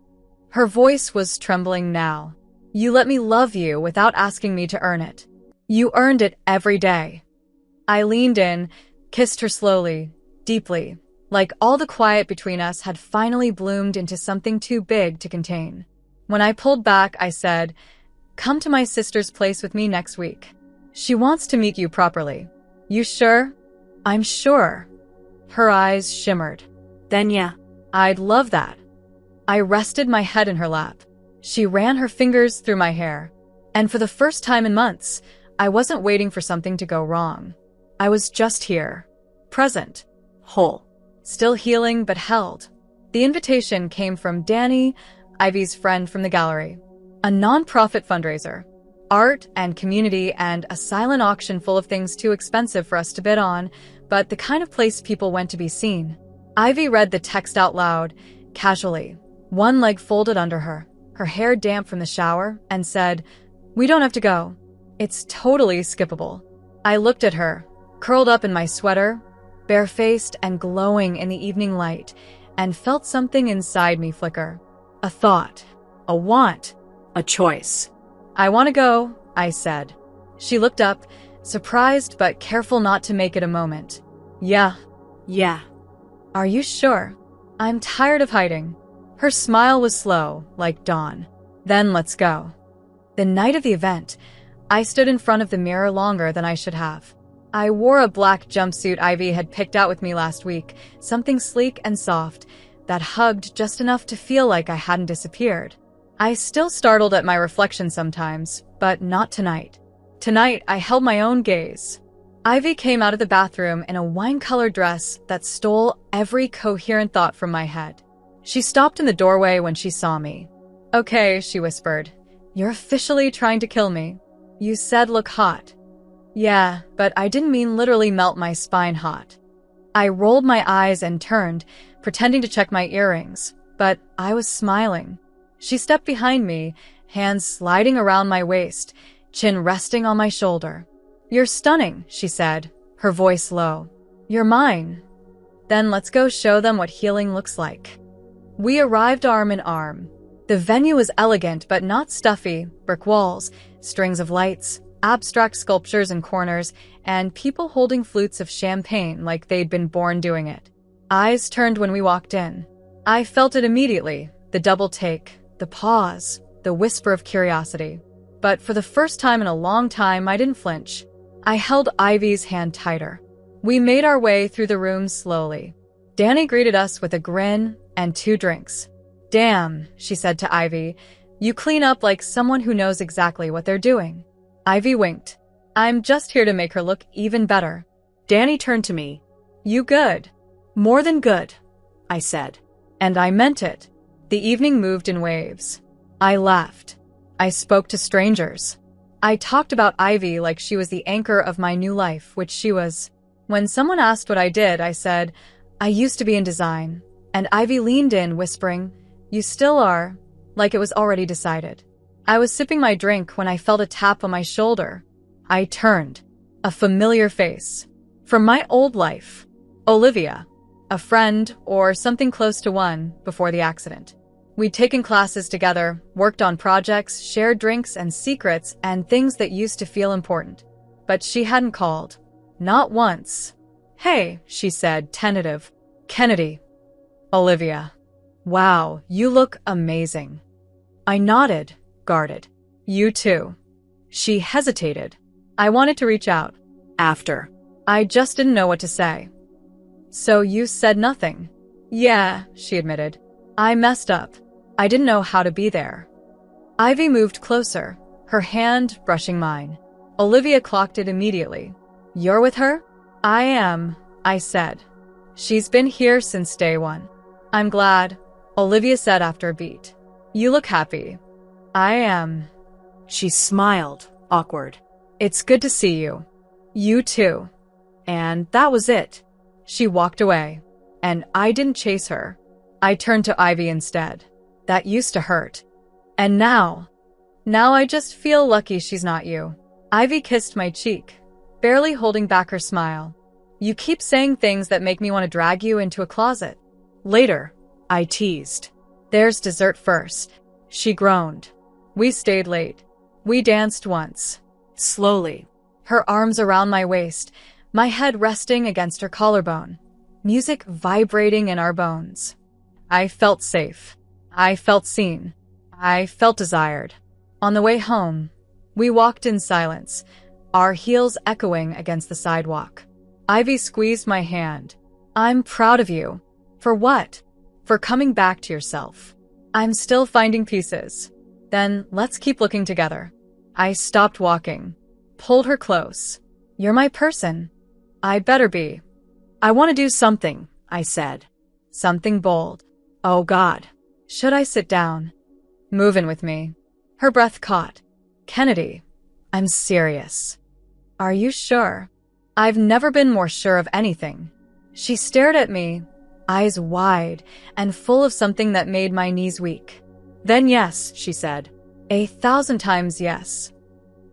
Her voice was trembling now. "You let me love you without asking me to earn it. You earned it every day." I leaned in, kissed her slowly, deeply, like all the quiet between us had finally bloomed into something too big to contain. When I pulled back, I said, "Come to my sister's place with me next week. She wants to meet you properly." "You sure?" "I'm sure." Her eyes shimmered. Then yeah. "I'd love that." I rested my head in her lap. She ran her fingers through my hair. And for the first time in months, I wasn't waiting for something to go wrong. I was just here. Present. Whole. Still healing, but held. The invitation came from Danny, Ivy's friend from the gallery. A non-profit fundraiser. Art and community and a silent auction full of things too expensive for us to bid on, but the kind of place people went to be seen. Ivy read the text out loud, casually, one leg folded under her hair damp from the shower, and said, "We don't have to go. It's totally skippable." I looked at her, curled up in my sweater, bare-faced and glowing in the evening light, and felt something inside me flicker. A thought. A want. A choice. I want to go, I said. She looked up, surprised but careful not to make it a moment. Yeah. Yeah. Are you sure? I'm tired of hiding. Her smile was slow, like dawn. Then let's go. The night of the event, I stood in front of the mirror longer than I should have. I wore a black jumpsuit Ivy had picked out with me last week, something sleek and soft, that hugged just enough to feel like I hadn't disappeared. I still startled at my reflection sometimes, but not tonight. Tonight, I held my own gaze. Ivy came out of the bathroom in a wine-colored dress that stole every coherent thought from my head. She stopped in the doorway when she saw me. Okay, she whispered. You're officially trying to kill me. You said look hot. Yeah, but I didn't mean literally melt my spine hot. I rolled my eyes and turned, pretending to check my earrings, but I was smiling. She stepped behind me, hands sliding around my waist, chin resting on my shoulder. You're stunning, she said, her voice low. You're mine. Then let's go show them what healing looks like. We arrived arm in arm. The venue was elegant but not stuffy, brick walls, strings of lights, abstract sculptures in corners, and people holding flutes of champagne like they'd been born doing it. Eyes turned when we walked in. I felt it immediately, the double take, the pause, the whisper of curiosity. But for the first time in a long time, I didn't flinch. I held Ivy's hand tighter. We made our way through the room slowly. Danny greeted us with a grin and 2 drinks. Damn, she said to Ivy, you clean up like someone who knows exactly what they're doing. Ivy winked. I'm just here to make her look even better. Danny turned to me. You good? More than good, I said. And I meant it. The evening moved in waves. I laughed. I spoke to strangers. I talked about Ivy like she was the anchor of my new life, which she was. When someone asked what I did, I said, I used to be in design. And Ivy leaned in, whispering, you still are, like it was already decided. I was sipping my drink when I felt a tap on my shoulder. I turned. A familiar face. From my old life. Olivia. A friend, or something close to one, before the accident. We'd taken classes together, worked on projects, shared drinks and secrets and things that used to feel important. But she hadn't called. Not once. Hey, she said, tentative. Kennedy. Olivia. Wow, you look amazing. I nodded, guarded. You too. She hesitated. I wanted to reach out. After. I just didn't know what to say. So you said nothing? Yeah, she admitted. I messed up. I didn't know how to be there. Ivy moved closer, her hand brushing mine. Olivia clocked it immediately. You're with her? I am, I said. She's been here since day one. I'm glad, Olivia said after a beat. You look happy. I am. She smiled, awkward. It's good to see you. You too. And that was it. She walked away. And I didn't chase her. I turned to Ivy instead. That used to hurt. And now I just feel lucky she's not you. Ivy kissed my cheek, barely holding back her smile. You keep saying things that make me want to drag you into a closet. Later, I teased. There's dessert first. She groaned. We stayed late. We danced once. Slowly. Her arms around my waist, my head resting against her collarbone. Music vibrating in our bones. I felt safe. I felt seen. I felt desired. On the way home, we walked in silence, our heels echoing against the sidewalk. Ivy squeezed my hand. I'm proud of you. For what? For coming back to yourself. I'm still finding pieces. Then let's keep looking together. I stopped walking, pulled her close. You're my person. I better be. I want to do something, I said. Something bold. Oh God. Should I sit down? Move in with me. Her breath caught. Kennedy, I'm serious. Are you sure? I've never been more sure of anything. She stared at me, eyes wide and full of something that made my knees weak. Then yes, she said. 1,000 times yes.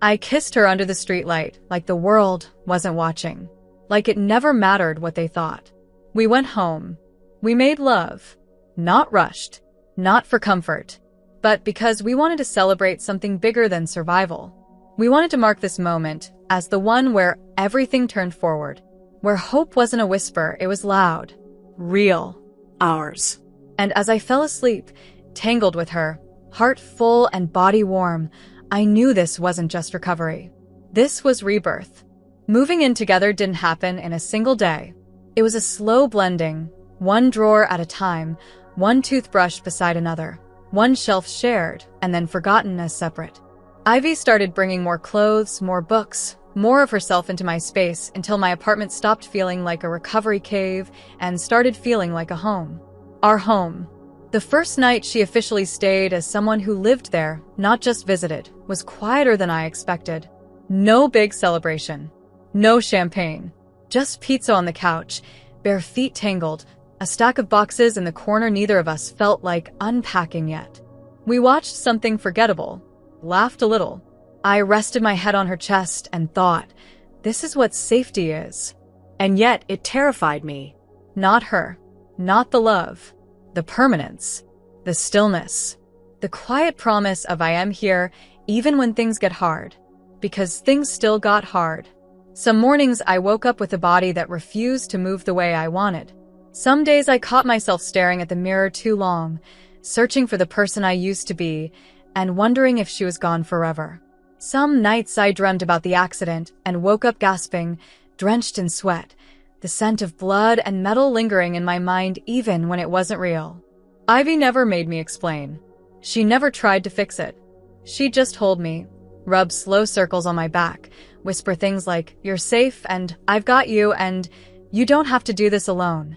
I kissed her under the streetlight like the world wasn't watching, like it never mattered what they thought. We went home. We made love. Not rushed. Not for comfort. But because we wanted to celebrate something bigger than survival. We wanted to mark this moment as the one where everything turned forward. Where hope wasn't a whisper, it was loud. Real. Ours. And as I fell asleep, tangled with her, heart full and body warm, I knew this wasn't just recovery. This was rebirth. Moving in together didn't happen in a single day. It was a slow blending, one drawer at a time, one toothbrush beside another, one shelf shared and then forgotten as separate. Ivy started bringing more clothes, more books, more of herself into my space until my apartment stopped feeling like a recovery cave and started feeling like a home. Our home. The first night she officially stayed as someone who lived there, not just visited, was quieter than I expected. No big celebration. No champagne. Just pizza on the couch, bare feet tangled, a stack of boxes in the corner neither of us felt like unpacking yet. We watched something forgettable, laughed a little. I rested my head on her chest and thought, this is what safety is. And yet it terrified me. Not her. Not the love. The permanence. The stillness. The quiet promise of I am here even when things get hard. Because things still got hard. Some mornings I woke up with a body that refused to move the way I wanted. Some days I caught myself staring at the mirror too long, searching for the person I used to be, and wondering if she was gone forever. Some nights I dreamt about the accident and woke up gasping, drenched in sweat, the scent of blood and metal lingering in my mind even when it wasn't real. Ivy never made me explain. She never tried to fix it. She'd just hold me, rub slow circles on my back, whisper things like, you're safe and I've got you and you don't have to do this alone.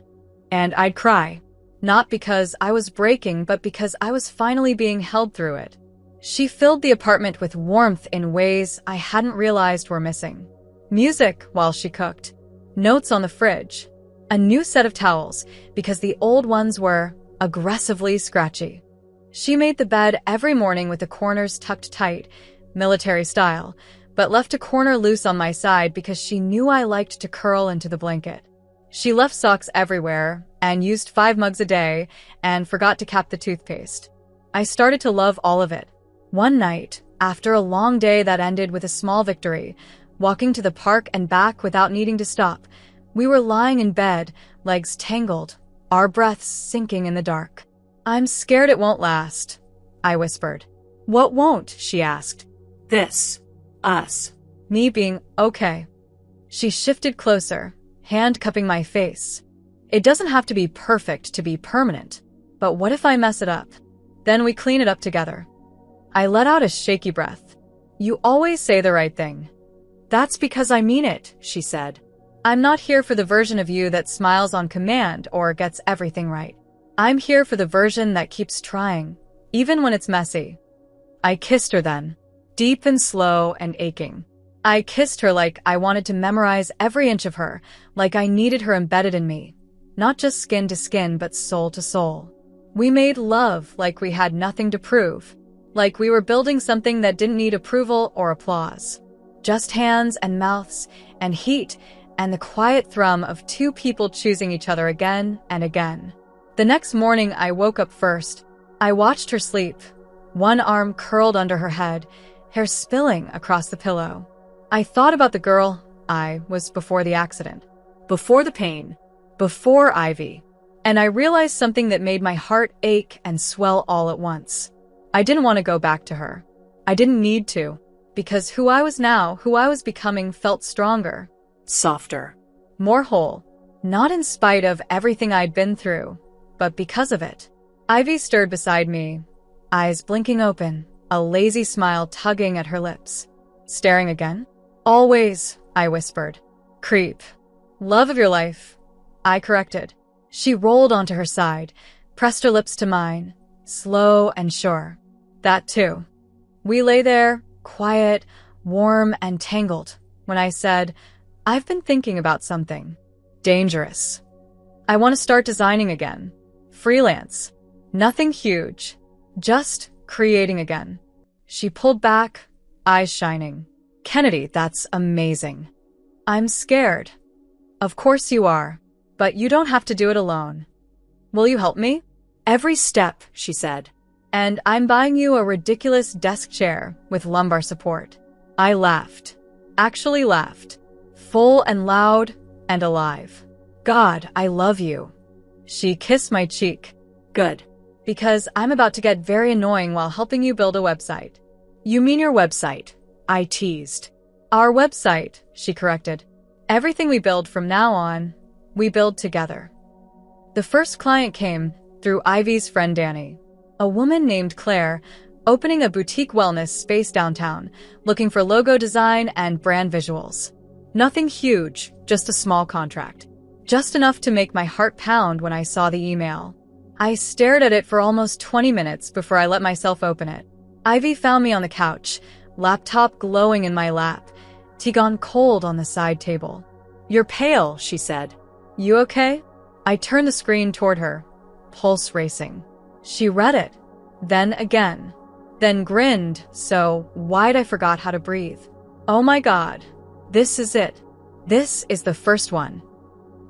And I'd cry. Not because I was breaking, but because I was finally being held through it. She filled the apartment with warmth in ways I hadn't realized were missing. Music while she cooked. Notes on the fridge. A new set of towels because the old ones were aggressively scratchy. She made the bed every morning with the corners tucked tight, military style, but left a corner loose on my side because she knew I liked to curl into the blanket. She left socks everywhere and used 5 mugs a day and forgot to cap the toothpaste. I started to love all of it. One night, after a long day that ended with a small victory, walking to the park and back without needing to stop, we were lying in bed, legs tangled, our breaths sinking in the dark. I'm scared it won't last, I whispered. What won't? She asked. This. Us. Me being okay. She shifted closer, hand cupping my face. It doesn't have to be perfect to be permanent. But what if I mess it up? Then we clean it up together. I let out a shaky breath. You always say the right thing. That's because I mean it, she said. I'm not here for the version of you that smiles on command or gets everything right. I'm here for the version that keeps trying, even when it's messy. I kissed her then, deep and slow and aching. I kissed her like I wanted to memorize every inch of her, like I needed her embedded in me. Not just skin to skin, but soul to soul. We made love like we had nothing to prove. Like we were building something that didn't need approval or applause. Just hands and mouths and heat and the quiet thrum of 2 people choosing each other again and again. The next morning I woke up first. I watched her sleep, one arm curled under her head, hair spilling across the pillow. I thought about the girl I was before the accident, before the pain, before Ivy. And I realized something that made my heart ache and swell all at once. I didn't want to go back to her. I didn't need to, because who I was now, who I was becoming, felt stronger. Softer. More whole. Not in spite of everything I'd been through, but because of it. Ivy stirred beside me, eyes blinking open, a lazy smile tugging at her lips. Staring again? Always, I whispered. Creep. Love of your life, I corrected. She rolled onto her side, pressed her lips to mine, slow and sure. That too. We lay there, quiet, warm, and tangled, when I said, I've been thinking about something. Dangerous. I want to start designing again. Freelance. Nothing huge. Just creating again. She pulled back, eyes shining. Kennedy, that's amazing. I'm scared. Of course you are, but you don't have to do it alone. Will you help me? Every step, she said. And I'm buying you a ridiculous desk chair with lumbar support. I laughed. Actually laughed. Full and loud and alive. God, I love you. She kissed my cheek. Good. Because I'm about to get very annoying while helping you build a website. You mean your website? I teased. Our website, she corrected. Everything we build from now on, we build together. The first client came through Ivy's friend Danny, a woman named Claire, opening a boutique wellness space downtown, looking for logo design and brand visuals. Nothing huge, just a small contract. Just enough to make my heart pound when I saw the email. I stared at it for almost 20 minutes before I let myself open it. Ivy found me on the couch, laptop glowing in my lap, tea gone cold on the side table. You're pale, she said. You okay? I turned the screen toward her, pulse racing. She read it, then again, then grinned so wide I forgot how to breathe. Oh my God, this is it. This is the first one.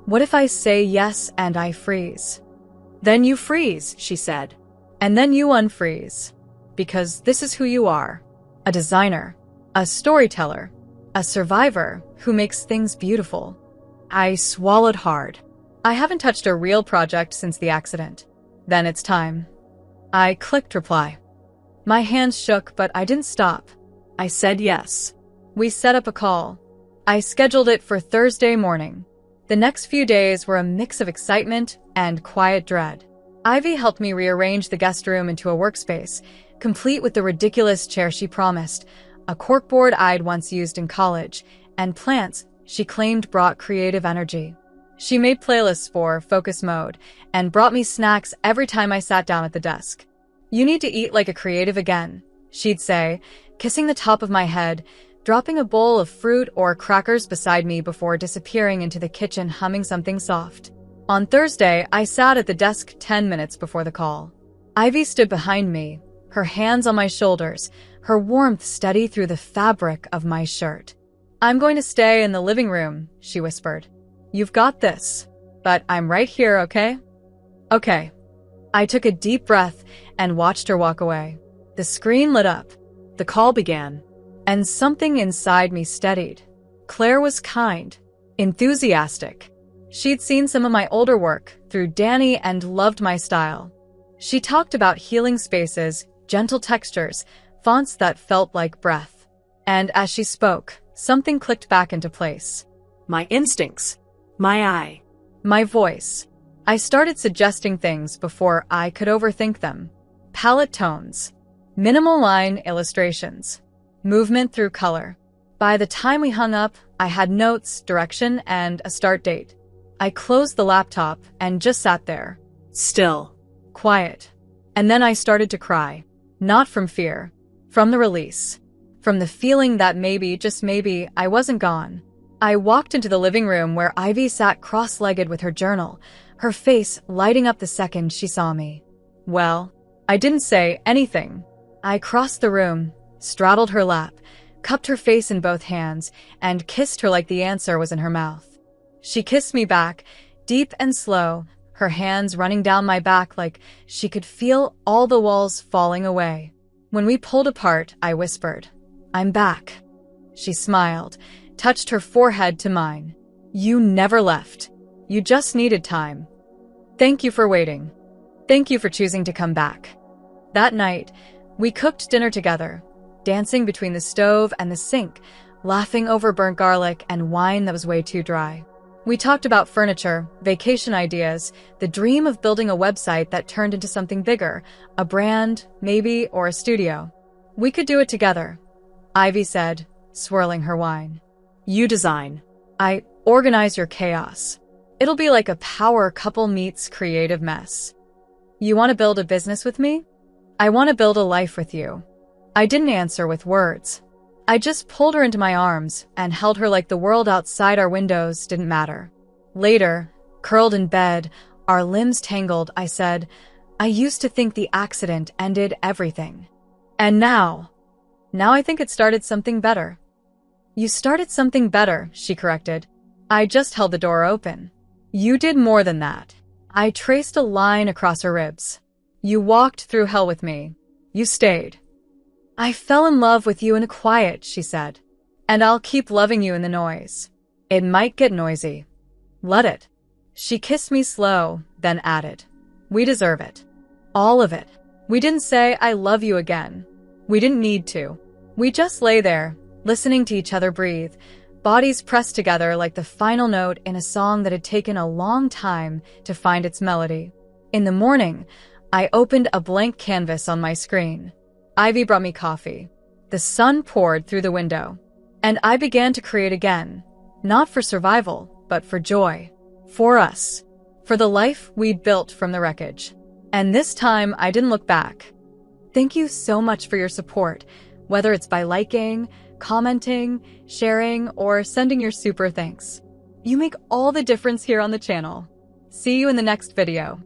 What if I say yes and I freeze? Then you freeze, she said. And then you unfreeze. Because this is who you are. A designer, a storyteller, a survivor who makes things beautiful. I swallowed hard. I haven't touched a real project since the accident. Then it's time. I clicked reply. My hands shook, but I didn't stop. I said yes. We set up a call. I scheduled it for Thursday morning. The next few days were a mix of excitement and quiet dread. Ivy helped me rearrange the guest room into a workspace, complete with the ridiculous chair she promised, a corkboard I'd once used in college, and plants she claimed brought creative energy. She made playlists for focus mode and brought me snacks every time I sat down at the desk. You need to eat like a creative again, she'd say, kissing the top of my head, dropping a bowl of fruit or crackers beside me before disappearing into the kitchen humming something soft. On Thursday, I sat at the desk 10 minutes before the call. Ivy stood behind me, her hands on my shoulders, her warmth steady through the fabric of my shirt. I'm going to stay in the living room, she whispered. You've got this, but I'm right here, okay? Okay. I took a deep breath and watched her walk away. The screen lit up. The call began. And something inside me steadied. Claire was kind, enthusiastic. She'd seen some of my older work through Danny and loved my style. She talked about healing spaces, gentle textures, fonts that felt like breath. And as she spoke, something clicked back into place. My instincts. My eye. My voice. I started suggesting things before I could overthink them. Palette tones. Minimal line illustrations. Movement through color. By the time we hung up, I had notes, direction, and a start date. I closed the laptop and just sat there. Still. Quiet. And then I started to cry. Not from fear. From the release. From the feeling that maybe, just maybe, I wasn't gone. I walked into the living room where Ivy sat cross-legged with her journal, her face lighting up the second she saw me. Well, I didn't say anything. I crossed the room, straddled her lap, cupped her face in both hands, and kissed her like the answer was in her mouth. She kissed me back, deep and slow, her hands running down my back like she could feel all the walls falling away. When we pulled apart, I whispered, I'm back. She smiled, touched her forehead to mine. You never left. You just needed time. Thank you for waiting. Thank you for choosing to come back. That night, we cooked dinner together, dancing between the stove and the sink, laughing over burnt garlic and wine that was way too dry. We talked about furniture, vacation ideas, the dream of building a website that turned into something bigger, a brand, maybe, or a studio. We could do it together, Ivy said, swirling her wine. You design. I organize your chaos. It'll be like a power couple meets creative mess. You want to build a business with me? I want to build a life with you. I didn't answer with words. I just pulled her into my arms and held her like the world outside our windows didn't matter. Later, curled in bed, our limbs tangled, I said, I used to think the accident ended everything. And now I think it started something better. You started something better, she corrected. I just held the door open. You did more than that. I traced a line across her ribs. You walked through hell with me. You stayed. I fell in love with you in the quiet, she said. And I'll keep loving you in the noise. It might get noisy. Let it. She kissed me slow, then added, we deserve it. All of it. We didn't say I love you again. We didn't need to. We just lay there, listening to each other breathe, bodies pressed together like the final note in a song that had taken a long time to find its melody. In the morning, I opened a blank canvas on my screen. Ivy brought me coffee. The sun poured through the window. And I began to create again, not for survival, but for joy. For us. For the life we'd built from the wreckage. And this time, I didn't look back. Thank you so much for your support, whether it's by liking, commenting, sharing, or sending your super thanks. You make all the difference here on the channel. See you in the next video.